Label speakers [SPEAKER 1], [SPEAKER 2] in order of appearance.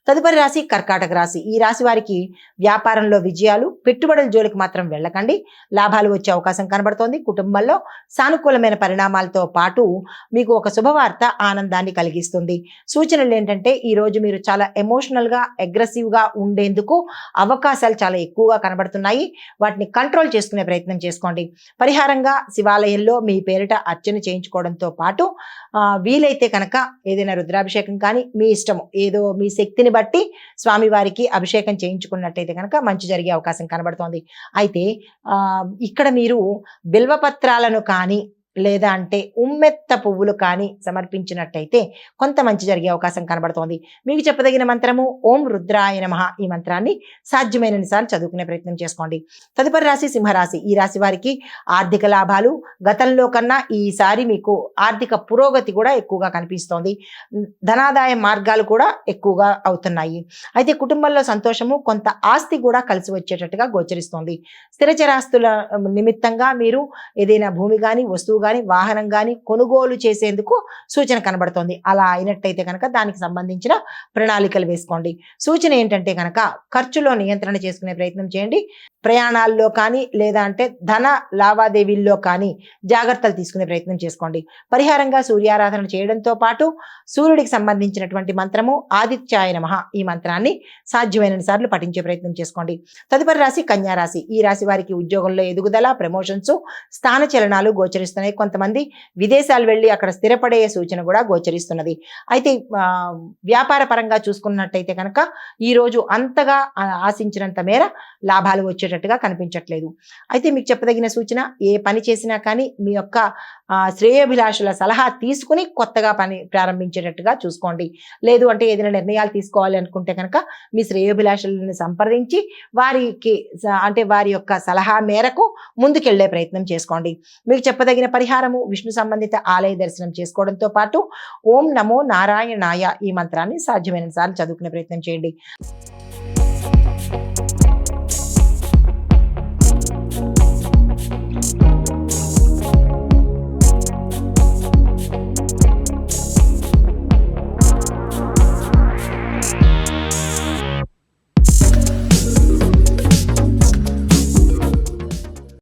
[SPEAKER 1] తదుపరి రాశి కర్కాటక రాశి. ఈ రాశి వారికి వ్యాపారంలో విజయాలు, పెట్టుబడుల జోలికి మాత్రం వెళ్ళకండి. లాభాలు వచ్చే అవకాశం కనబడుతోంది. కుటుంబంలో సానుకూలమైన పరిణామాలతో పాటు మీకు ఒక శుభవార్త ఆనందాన్ని కలిగిస్తుంది. సూచనలు ఏంటంటే ఈ రోజు మీరు చాలా ఎమోషనల్గా అగ్రెసివ్గా ఉండేందుకు అవకాశాలు చాలా ఎక్కువగా కనబడుతున్నాయి. వాటిని కంట్రోల్ చేసుకునే ప్రయత్నం చేసుకోండి. పరిహారంగా శివాలయంలో మీ పేరిట అర్చన చేయించుకోవడంతో పాటు వీలైతే కనుక ఏదైనా రుద్రాభిషేకం కానీ మీ ఇష్టము, ఏదో మీ శక్తిని బట్టి స్వామివారికి అభిషేకం చేయించుకున్నట్టయితే కనుక మంచి జరిగే అవకాశం కనబడుతోంది. అయితే ఇక్కడ మీరు బిల్వపత్రాలను కానీ లేదా అంటే ఉమ్మెత్త పువ్వులు కానీ సమర్పించినట్టయితే కొంత మంచి జరిగే అవకాశం కనబడుతోంది. మీకు చెప్పదగిన మంత్రము ఓం రుద్రాయ నమః. ఈ మంత్రాన్ని సాధ్యమైనన్ని సార్లు చదువుకునే ప్రయత్నం చేసుకోండి. తదుపరి రాశి సింహరాశి. ఈ రాశి వారికి ఆర్థిక లాభాలు గతంలో కన్నా ఈసారి మీకు ఆర్థిక పురోగతి కూడా ఎక్కువగా కనిపిస్తోంది. ధనాదాయ మార్గాలు కూడా ఎక్కువగా అవుతున్నాయి. అయితే కుటుంబంలో సంతోషము, కొంత ఆస్తి కూడా కలిసి వచ్చేటట్టుగా గోచరిస్తోంది. స్థిరచరాస్తుల నిమిత్తంగా మీరు ఏదైనా భూమి కానీ వస్తువు కానీ వాహనం కానీ కొనుగోలు చేసేందుకు సూచన కనబడుతోంది. అలా అయినట్టయితే కనుక దానికి సంబంధించిన ప్రణాళికలు వేసుకోండి. సూచన ఏంటంటే కనుక ఖర్చులో నియంత్రణ చేసుకునే ప్రయత్నం చేయండి. ప్రయాణాల్లో కానీ లేదా అంటే ధన లావాదేవీల్లో కానీ జాగ్రత్తలు తీసుకునే ప్రయత్నం చేసుకోండి. పరిహారంగా సూర్యారాధన చేయడంతో పాటు సూర్యుడికి సంబంధించినటువంటి మంత్రము ఆదిత్యాయ నమః. ఈ మంత్రాన్ని సాధ్యమైన సార్లు పఠించే ప్రయత్నం చేసుకోండి. తదుపరి రాశి కన్యా రాశి. ఈ రాశి వారికి ఉద్యోగంలో ఎదుగుదల, ప్రమోషన్స్, స్థాన చలనాలు గోచరిస్తున్నాయి. కొంతమంది విదేశాలు వెళ్ళి అక్కడ స్థిరపడే సూచన కూడా గోచరిస్తున్నది. అయితే వ్యాపార పరంగా చూసుకున్నట్టయితే కనుక ఈరోజు అంతగా ఆశించినంత మేర లాభాలు వచ్చేటట్టుగా కనిపించట్లేదు. అయితే మీకు చెప్పదగిన సూచన, ఏ పని చేసినా కానీ మీ యొక్క శ్రేయోభిలాషుల సలహా తీసుకుని కొత్తగా పని ప్రారంభించేటట్టుగా చూసుకోండి. లేదు అంటే ఏదైనా నిర్ణయాలు తీసుకోవాలి అనుకుంటే కనుక మీ శ్రేయోభిలాషులను సంప్రదించి వారికి అంటే వారి యొక్క సలహా మేరకు ముందుకెళ్లే ప్రయత్నం చేసుకోండి. మీకు చెప్పదగిన పరిహారము విష్ణు సంబంధిత ఆలయ దర్శనం చేసుకోవడంతో పాటు ఓం నమో నారాయణాయ ఈ మంత్రాన్ని సాధ్యమైన సార్లు చదువుకునే ప్రయత్నం చేయండి.